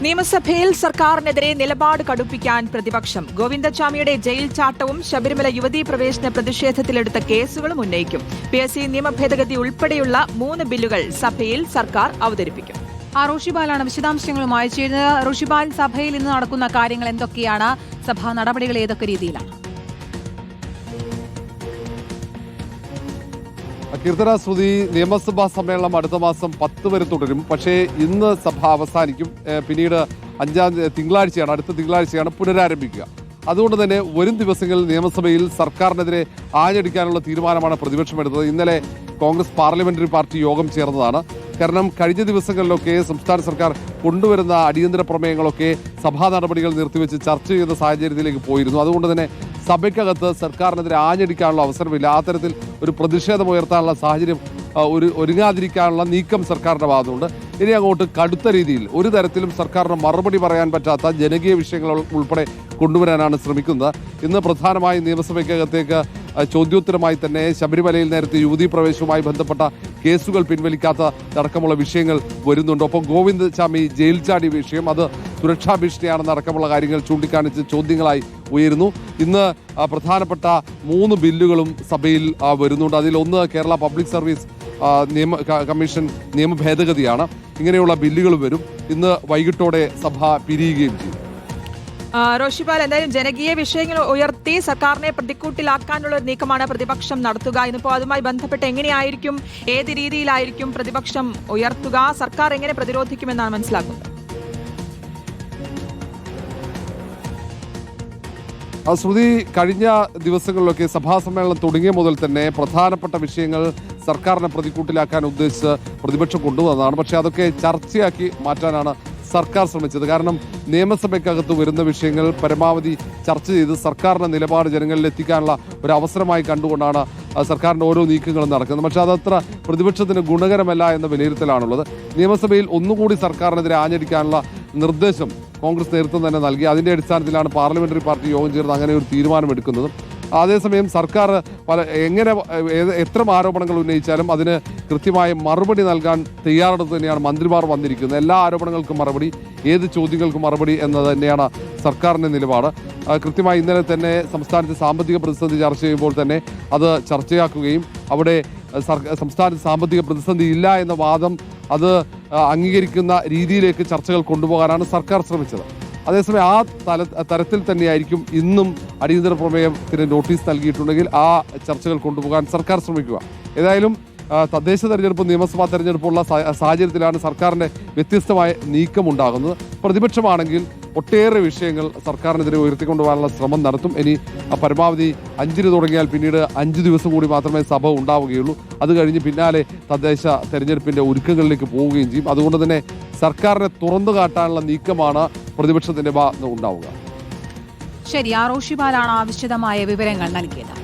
നിയമസഭയിൽ സർക്കാരിനെതിരെ നിലപാട് കടുപ്പിക്കാൻ പ്രതിപക്ഷം. ഗോവിന്ദച്ചാമിയുടെ ജയിൽ ചാട്ടവും ശബരിമല യുവതീ പ്രവേശന പ്രതിഷേധത്തിലെടുത്ത കേസുകളും ഉന്നയിക്കും. PSC നിയമഭേദഗതി ഉൾപ്പെടെയുള്ള 3 ബില്ലുകൾ സഭയിൽ സർക്കാർ അവതരിപ്പിക്കും. റോഷിബാലാണ് വിശദാംശങ്ങളുമായി ചേരുന്നത്. റോഷിബാൽ, സഭയിൽ ഇന്ന് നടക്കുന്ന കാര്യങ്ങൾ എന്തൊക്കെയാണ്? സഭാ നടപടികൾ ഏതൊക്കെ രീതിയിലാണ്? കീർത്തന, ശ്രുതി, നിയമസഭാ സമ്മേളനം അടുത്ത മാസം 10 വരെ തുടരും. പക്ഷേ ഇന്ന് സഭ അവസാനിക്കും. പിന്നീട് 5-ാം തിങ്കളാഴ്ചയാണ്, അടുത്ത തിങ്കളാഴ്ചയാണ് പുനരാരംഭിക്കുക. അതുകൊണ്ട് തന്നെ വരും ദിവസങ്ങളിൽ നിയമസഭയിൽ സർക്കാരിനെതിരെ ആഞ്ഞടിക്കാനുള്ള തീരുമാനമാണ് പ്രതിപക്ഷം എടുത്തത്. ഇന്നലെ കോൺഗ്രസ് പാർലമെന്ററി പാർട്ടി യോഗം ചേർന്നതാണ്. കാരണം കഴിഞ്ഞ ദിവസങ്ങളിലൊക്കെ സംസ്ഥാന സർക്കാർ കൊണ്ടുവരുന്ന അടിയന്തര പ്രമേയങ്ങളൊക്കെ സഭാ നടപടികൾ നിർത്തിവെച്ച് ചർച്ച ചെയ്യുന്ന സാഹചര്യത്തിലേക്ക് പോയിരുന്നു. അതുകൊണ്ട് തന്നെ സഭയ്ക്കകത്ത് സർക്കാരിനെതിരെ ആഞ്ഞടിക്കാനുള്ള അവസരമില്ല. ആ തരത്തിൽ ഒരു പ്രതിഷേധം ഉയർത്താനുള്ള സാഹചര്യം ഒരുങ്ങാതിരിക്കാനുള്ള നീക്കം സർക്കാരിൻ്റെ ഭാഗത്തുണ്ട്. ഇനി അങ്ങോട്ട് കടുത്ത രീതിയിൽ ഒരു തരത്തിലും സർക്കാരിന് മറുപടി പറയാൻ പറ്റാത്ത ജനകീയ വിഷയങ്ങൾ ഉൾപ്പെടെ കൊണ്ടുവരാനാണ് ശ്രമിക്കുന്നത്. ഇന്ന് പ്രധാനമായും നിയമസഭയ്ക്കകത്തേക്ക് ചോദ്യോത്തരമായി തന്നെ ശബരിമലയിൽ നേരത്തെ യുവതീ പ്രവേശവുമായി ബന്ധപ്പെട്ട കേസുകൾ പിൻവലിക്കാത്ത അടക്കമുള്ള വിഷയങ്ങൾ വരുന്നുണ്ട്. ഒപ്പം ഗോവിന്ദച്ചാമി ജയിൽ ചാടി വിഷയം, അത് സുരക്ഷാ ഭീഷണിയാണെന്ന് അടക്കമുള്ള കാര്യങ്ങൾ ചൂണ്ടിക്കാണിച്ച് ചോദ്യങ്ങളായി ഉയരുന്നു. ഇന്ന് പ്രധാനപ്പെട്ട 3 ബില്ലുകളും സഭയിൽ വരുന്നുണ്ട്. അതിലൊന്ന് കേരള പബ്ലിക് സർവീസ് കമ്മീഷൻ നിയമ ഭേദഗതിയാണ്. ഇങ്ങനെയുള്ള ബില്ലുകൾ വരും. ഇന്ന് വൈകിട്ടോടെ സഭ പിരിയുകയും ചെയ്യും. റോഷിബാൽ, എന്തായാലും ജനകീയ വിഷയങ്ങൾ ഉയർത്തി സർക്കാരിനെ പ്രതിക്കൂട്ടിലാക്കാനുള്ള ഒരു നീക്കമാണ് പ്രതിപക്ഷം നടത്തുക. ഇന്നിപ്പോൾ അതുമായി ബന്ധപ്പെട്ട് എങ്ങനെയായിരിക്കും, ഏത് രീതിയിലായിരിക്കും പ്രതിപക്ഷം ഉയർത്തുക? സർക്കാർ എങ്ങനെ പ്രതിരോധിക്കുമെന്നാണ് മനസ്സിലാക്കുന്നത്? ശ്രുതി, കഴിഞ്ഞ ദിവസങ്ങളിലൊക്കെ സഭാ സമ്മേളനം തുടങ്ങിയ മുതൽ തന്നെ പ്രധാനപ്പെട്ട വിഷയങ്ങൾ സർക്കാരിനെ പ്രതിക്കൂട്ടിലാക്കാൻ ഉദ്ദേശിച്ച് പ്രതിപക്ഷം കൊണ്ടുവന്നതാണ്. പക്ഷേ അതൊക്കെ ചർച്ചയാക്കി മാറ്റാനാണ് സർക്കാർ ശ്രമിച്ചത്. കാരണം നിയമസഭയ്ക്കകത്ത് വരുന്ന വിഷയങ്ങൾ പരമാവധി ചർച്ച ചെയ്ത് സർക്കാരിന്റെ നിലപാട് ജനങ്ങളിൽ എത്തിക്കാനുള്ള ഒരു അവസരമായി കണ്ടുകൊണ്ടാണ് സർക്കാരിൻ്റെ ഓരോ നീക്കങ്ങളും നടക്കുന്നത്. പക്ഷേ അതത്ര പ്രതിപക്ഷത്തിന് ഗുണകരമല്ല എന്ന വിലയിരുത്തലാണുള്ളത്. നിയമസഭയിൽ ഒന്നുകൂടി സർക്കാരിനെതിരെ ആഞ്ഞടിക്കാനുള്ള നിർദ്ദേശം കോൺഗ്രസ് നേതൃത്വം തന്നെ നൽകി. അതിൻ്റെ അടിസ്ഥാനത്തിലാണ് പാർലമെന്ററി പാർട്ടി യോഗം ചേർന്ന് അങ്ങനെ ഒരു തീരുമാനമെടുക്കുന്നത്. അതേസമയം സർക്കാർ എത്ര ആരോപണങ്ങൾ ഉന്നയിച്ചാലും അതിന് കൃത്യമായ മറുപടി നൽകാൻ തയ്യാറെടുത്ത് തന്നെയാണ് മന്ത്രിമാർ വന്നിരിക്കുന്നത്. എല്ലാ ആരോപണങ്ങൾക്കും മറുപടി, ഏത് ചോദ്യങ്ങൾക്കും മറുപടി എന്നത് തന്നെയാണ് സർക്കാരിൻ്റെ നിലപാട്. കൃത്യമായി ഇന്നലെ തന്നെ സംസ്ഥാനത്തെ സാമ്പത്തിക പ്രതിസന്ധി ചർച്ച ചെയ്യുമ്പോൾ തന്നെ അത് ചർച്ചയാക്കുകയും അവിടെ സംസ്ഥാനത്ത് സാമ്പത്തിക പ്രതിസന്ധി ഇല്ല എന്ന വാദം അത് അംഗീകരിക്കുന്ന രീതിയിലേക്ക് ചർച്ചകൾ കൊണ്ടുപോകാനാണ് സർക്കാർ ശ്രമിച്ചത്. അതേസമയം ആ തരത്തിൽ തന്നെയായിരിക്കും ഇന്നും അടിയന്തര പ്രമേയത്തിന് നോട്ടീസ് നൽകിയിട്ടുണ്ടെങ്കിൽ ആ ചർച്ചകൾ കൊണ്ടുപോകാൻ സർക്കാർ ശ്രമിക്കുക. ഏതായാലും തദ്ദേശ തെരഞ്ഞെടുപ്പ്, നിയമസഭാ തെരഞ്ഞെടുപ്പുള്ള സാഹചര്യത്തിലാണ് സർക്കാരിൻ്റെ വ്യത്യസ്തമായ നീക്കമുണ്ടാകുന്നത്. പ്രതിപക്ഷമാണെങ്കിൽ ഒട്ടേറെ വിഷയങ്ങൾ സർക്കാരിനെതിരെ ഉയർത്തിക്കൊണ്ടുപോകാനുള്ള ശ്രമം നടത്തും. ഇനി പരമാവധി 5-ന് തുടങ്ങിയാൽ പിന്നീട് 5 ദിവസം കൂടി മാത്രമേ സഭ ഉണ്ടാവുകയുള്ളൂ. അത് കഴിഞ്ഞ് പിന്നാലെ തദ്ദേശ തെരഞ്ഞെടുപ്പിൻ്റെ ഒരുക്കങ്ങളിലേക്ക് പോവുകയും ചെയ്യും. അതുകൊണ്ട് തന്നെ സർക്കാരിനെ തുറന്നു കാട്ടാനുള്ള നീക്കമാണ് പ്രതിപക്ഷത്തിന്റെ ഭാഗത്ത് ഉണ്ടാവുക. ശരി, റോഷിബാലാണ് വിശദമായ വിവരങ്ങൾ നൽകിയത്.